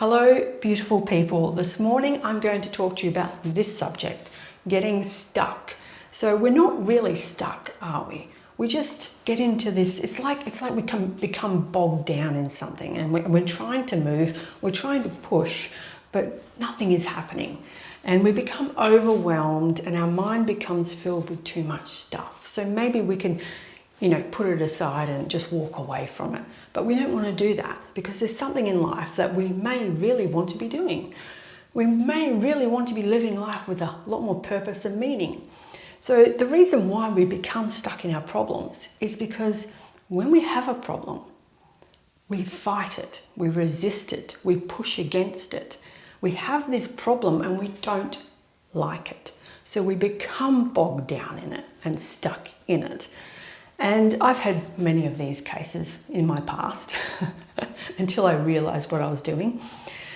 Hello, beautiful people. This morning I'm going to talk to you about this subject, getting stuck. So we're not really stuck, are we? We just get into this, it's like we become bogged down in something, and we're trying to move, we're trying to push, but nothing is happening. And we become overwhelmed and our mind becomes filled with too much stuff. So maybe we can put it aside and just walk away from it. But we don't want to do that because there's something in life that we may really want to be doing. We may really want to be living life with a lot more purpose and meaning. So the reason why we become stuck in our problems is because when we have a problem, we fight it, we resist it, we push against it. We have this problem and we don't like it. So we become bogged down in it and stuck in it. And I've had many of these cases in my past until I realized what I was doing.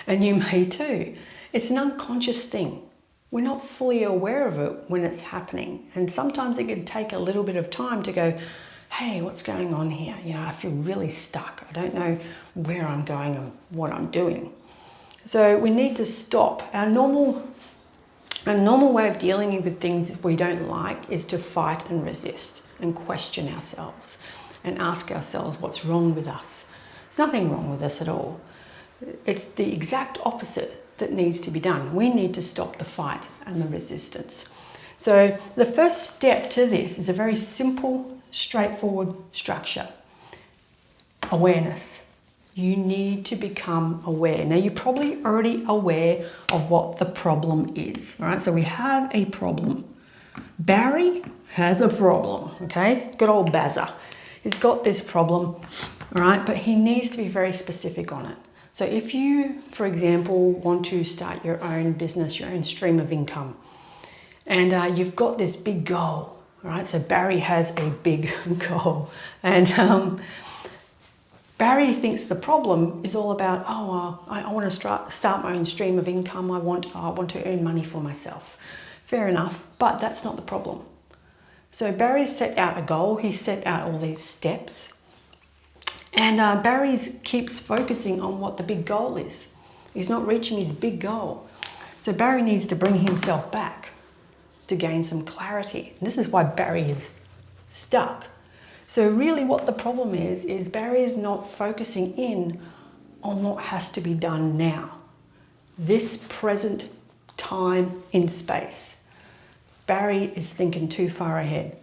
And you may too. It's an unconscious thing. We're not fully aware of it when it's happening. And sometimes it can take a little bit of time to go, hey, what's going on here? I feel really stuck. I don't know where I'm going and what I'm doing. So we need to stop. A normal way of dealing with things we don't like is to fight and resist and question ourselves and ask ourselves what's wrong with us. There's nothing wrong with us at all. It's the exact opposite that needs to be done. We need to stop the fight and the resistance. So the first step to this is a very simple, straightforward structure. Awareness. You need to become aware. Now you're probably already aware of what the problem is. All right, so we have a problem. Barry has a problem, okay? Good old Bazza. He's got this problem, all right? But he needs to be very specific on it. So if you, for example, want to start your own business, your own stream of income, and you've got this big goal, all right? So Barry has a big goal. And Barry thinks the problem is all about, I want to start my own stream of income. I want to earn money for myself. Fair enough, but that's not the problem. So Barry's set out a goal. He's set out all these steps. And Barry keeps focusing on what the big goal is. He's not reaching his big goal. So Barry needs to bring himself back to gain some clarity. And this is why Barry is stuck. So really what the problem is Barry is not focusing in on what has to be done now. This present time in space. Barry is thinking too far ahead.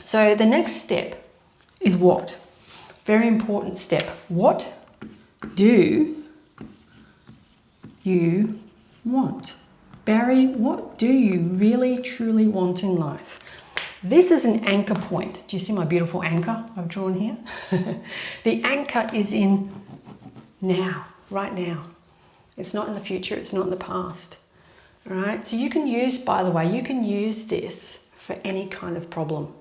So the next step is what? Very important step. What do you want? Barry, what do you really truly want in life? This is an anchor point. Do you see my beautiful anchor I've drawn here? The anchor is in now, right now. It's not in the future, it's not in the past. All right, so you can use, by the way, you can use this for any kind of problem.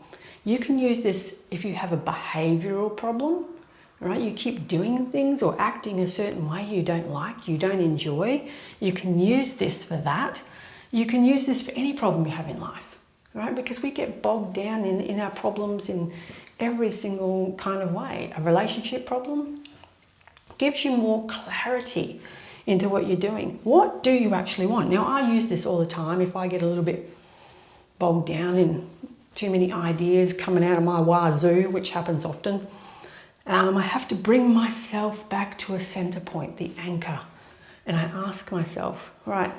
You can use this if you have a behavioral problem, all right? You keep doing things or acting a certain way you don't like, you don't enjoy. You can use this for that. You can use this for any problem you have in life, all right? Because we get bogged down in our problems in every single kind of way. A relationship problem gives you more clarity into what you're doing. What do you actually want? Now, I use this all the time. If I get a little bit bogged down in too many ideas coming out of my wazoo, which happens often, I have to bring myself back to a center point, the anchor. And I ask myself, right,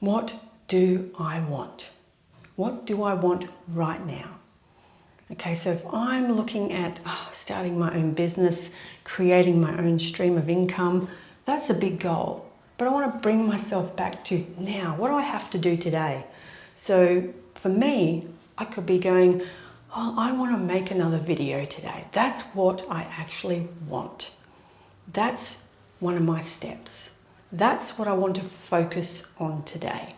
what do I want? What do I want right now? Okay, so if I'm looking at starting my own business, creating my own stream of income, that's a big goal, but I want to bring myself back to now. What do I have to do today? So for me, I could be going, I want to make another video today. That's what I actually want. That's one of my steps. That's what I want to focus on today.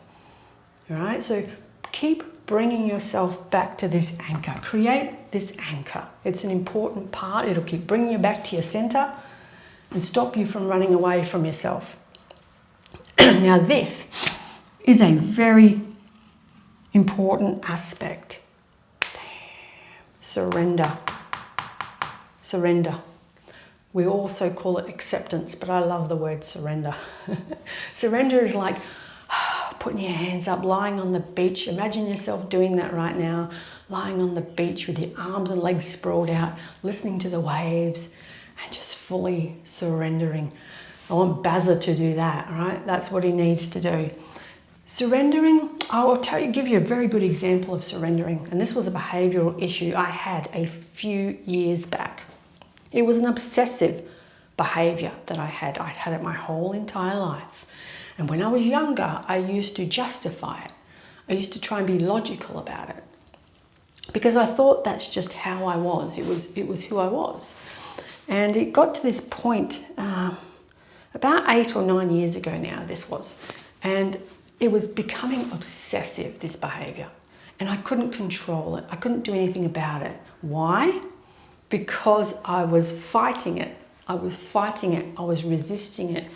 All right, so keep bringing yourself back to this anchor. Create this anchor. It's an important part. It'll keep bringing you back to your center and stop you from running away from yourself. Now this is a very important aspect. Surrender. Surrender. We also call it acceptance, but I love the word surrender. Surrender is like putting your hands up, lying on the beach. Imagine yourself doing that right now, lying on the beach with your arms and legs sprawled out, listening to the waves and just fully surrendering. I want Bazza to do that, all right? That's what he needs to do. Surrendering, I'll give you a very good example of surrendering. And this was a behavioral issue I had a few years back. It was an obsessive behavior that I had. I'd had it my whole entire life. And when I was younger, I used to justify it. I used to try and be logical about it. Because I thought that's just how I was. It was who I was. And it got to this point, about 8 or 9 years ago now, this was. And it was becoming obsessive, this behavior. And I couldn't control it. I couldn't do anything about it. Why? Because I was fighting it. I was fighting it. I was resisting it.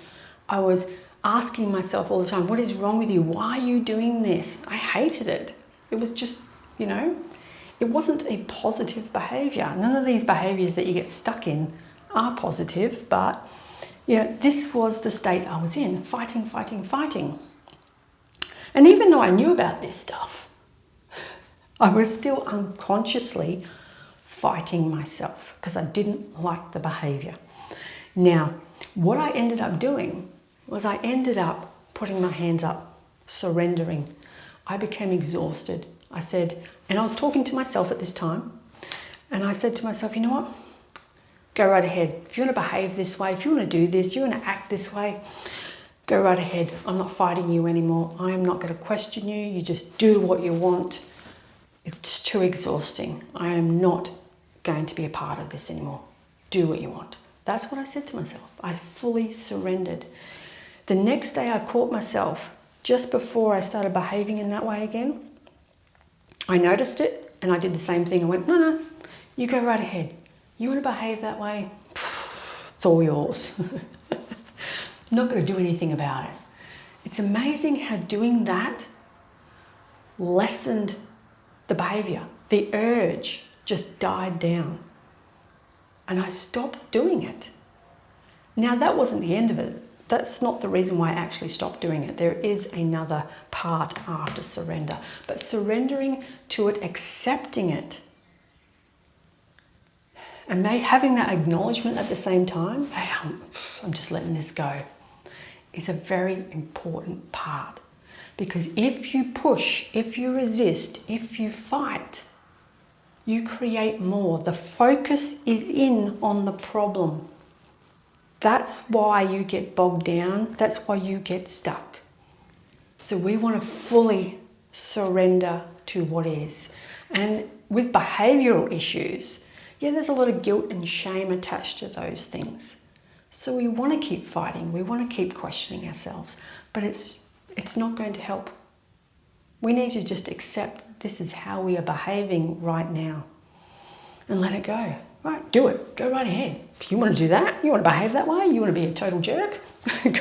I was asking myself all the time, what is wrong with you? Why are you doing this? I hated it. It was just, it wasn't a positive behavior. None of these behaviors that you get stuck in are positive, but this was the state I was in, fighting, fighting, fighting. And even though I knew about this stuff, I was still unconsciously fighting myself because I didn't like the behavior. Now, what I ended up doing was I ended up putting my hands up, surrendering. I became exhausted. And I was talking to myself at this time, and I said to myself, you know what? Go right ahead. If you want to behave this way, if you want to do this, you want to act this way, go right ahead. I'm not fighting you anymore. I am not going to question you. You just do what you want. It's too exhausting. I am not going to be a part of this anymore. Do what you want. That's what I said to myself. I fully surrendered. The next day I caught myself just before I started behaving in that way again. I noticed it and I did the same thing. I went, no, you go right ahead. You want to behave that way? It's all yours. I'm not going to do anything about it. It's amazing how doing that lessened the behavior. The urge just died down. And I stopped doing it. Now, that wasn't the end of it. That's not the reason why I actually stopped doing it. There is another part after surrender. But surrendering to it, accepting it, and having that acknowledgement at the same time, hey, I'm just letting this go, is a very important part. Because if you push, if you resist, if you fight, you create more. The focus is on the problem. That's why you get bogged down. That's why you get stuck. So we want to fully surrender to what is. And with behavioral issues, there's a lot of guilt and shame attached to those things. So we want to keep fighting. We want to keep questioning ourselves. But it's not going to help. We need to just accept this is how we are behaving right now. And let it go. Right, do it. Go right ahead. If you want to do that, you want to behave that way, you want to be a total jerk,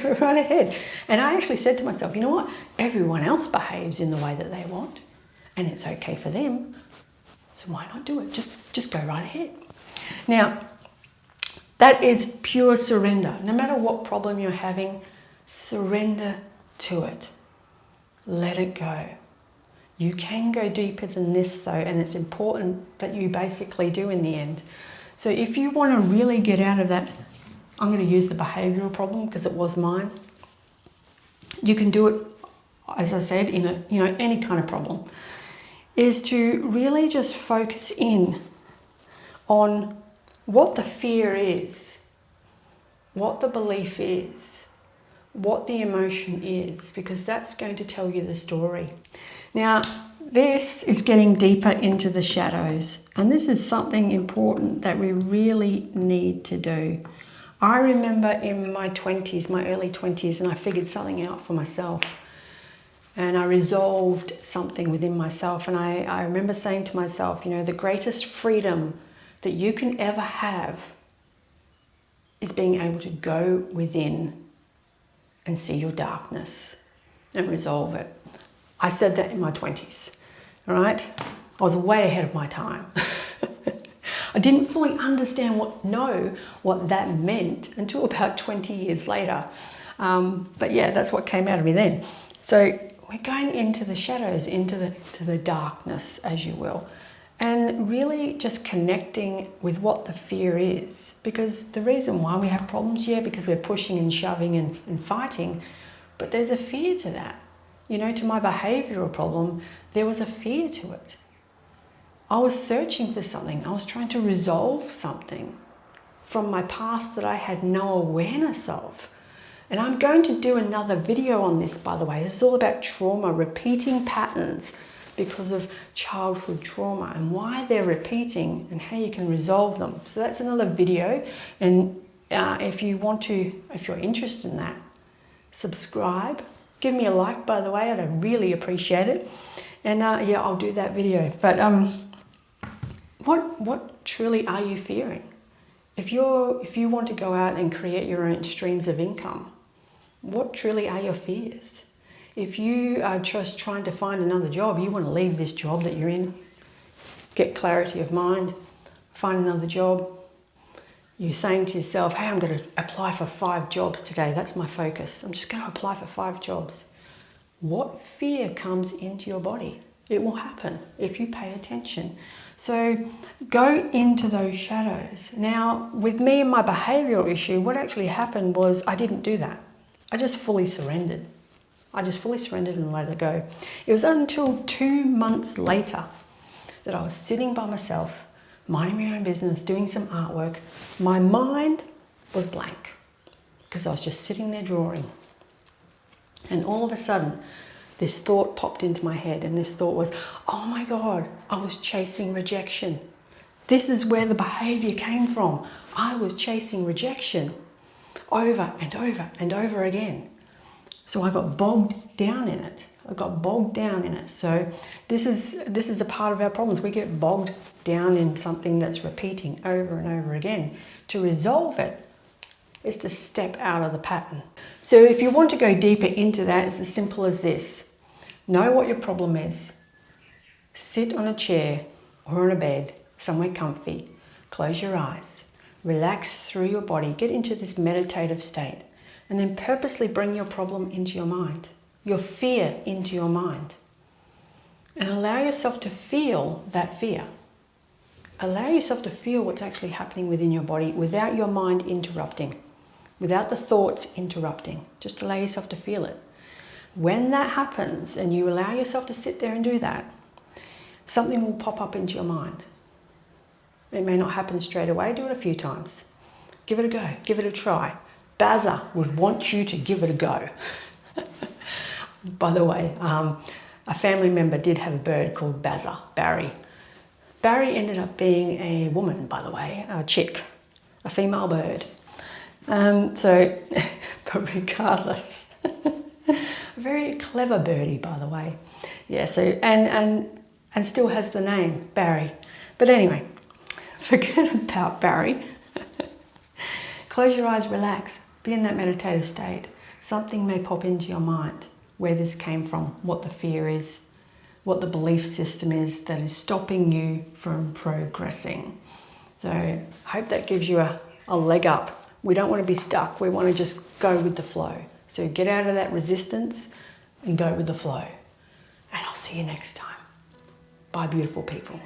go right ahead. And I actually said to myself, you know what? Everyone else behaves in the way that they want, and it's okay for them. So why not do it? Just go right ahead. Now, that is pure surrender. No matter what problem you're having, surrender to it. Let it go. You can go deeper than this though, and it's important that you basically do in the end. So if you want to really get out of that, I'm going to use the behavioural problem because it was mine. You can do it, as I said, in any kind of problem, is to really just focus in on what the fear is, what the belief is, what the emotion is, because that's going to tell you the story. Now, this is getting deeper into the shadows, and this is something important that we really need to do. I remember in my 20s, my early 20s, and I figured something out for myself. And I resolved something within myself. And I remember saying to myself, the greatest freedom that you can ever have is being able to go within and see your darkness and resolve it. I said that in my 20s, all right? I was way ahead of my time. I didn't fully understand what that meant until about 20 years later. But yeah, that's what came out of me then. So we're going into the shadows, into the darkness, as you will, and really just connecting with what the fear is. Because the reason why we have problems, yeah, because we're pushing and shoving and fighting, but there's a fear to that. You know, to my behavioural problem, there was a fear to it. I was searching for something. I was trying to resolve something from my past that I had no awareness of. And I'm going to do another video on this, by the way. This is all about trauma, repeating patterns because of childhood trauma and why they're repeating and how you can resolve them. So that's another video. And if you're interested in that, subscribe. Give me a like, by the way. I'd really appreciate it. And yeah, I'll do that video. But what truly are you fearing? If you want to go out and create your own streams of income, what truly are your fears? If you are just trying to find another job, you want to leave this job that you're in, get clarity of mind, find another job. You're saying to yourself, hey, I'm going to apply for 5 jobs today. That's my focus. I'm just going to apply for 5 jobs. What fear comes into your body? It will happen if you pay attention. So go into those shadows. Now, with me and my behavioural issue, what actually happened was I didn't do that. I just fully surrendered. I just fully surrendered and let it go. It was until 2 months later that I was sitting by myself, minding my own business, doing some artwork. My mind was blank because I was just sitting there drawing. And all of a sudden, this thought popped into my head, and this thought was, oh my God, I was chasing rejection. This is where the behavior came from. I was chasing rejection over and over and over again. So I got bogged down in it. So this is a part of our problems. We get bogged down in something that's repeating over and over again. To resolve it is to step out of the pattern. So if you want to go deeper into that, it's as simple as this. Know what your problem is. Sit on a chair or on a bed, somewhere comfy. Close your eyes. Relax through your body. Get into this meditative state. And then purposely bring your problem into your mind. Your fear into your mind. And allow yourself to feel that fear. Allow yourself to feel what's actually happening within your body without your mind interrupting. Without the thoughts interrupting. Just allow yourself to feel it. When that happens and you allow yourself to sit there and do that, something will pop up into your mind. It may not happen straight away. Do it a few times. Give it a go. Give it a try. Bazza would want you to give it a go. By the way, a family member did have a bird called Bazza, Barry. Barry ended up being a woman, by the way, a chick, a female bird. So, but regardless, a very clever birdie, by the way. Yeah, so, and still has the name, Barry. But anyway, forget about Barry. Close your eyes, relax, be in that meditative state. Something may pop into your mind, where this came from, what the fear is, what the belief system is that is stopping you from progressing. So I hope that gives you a leg up. We don't want to be stuck. We want to just go with the flow. So get out of that resistance and go with the flow. And I'll see you next time. Bye, beautiful people.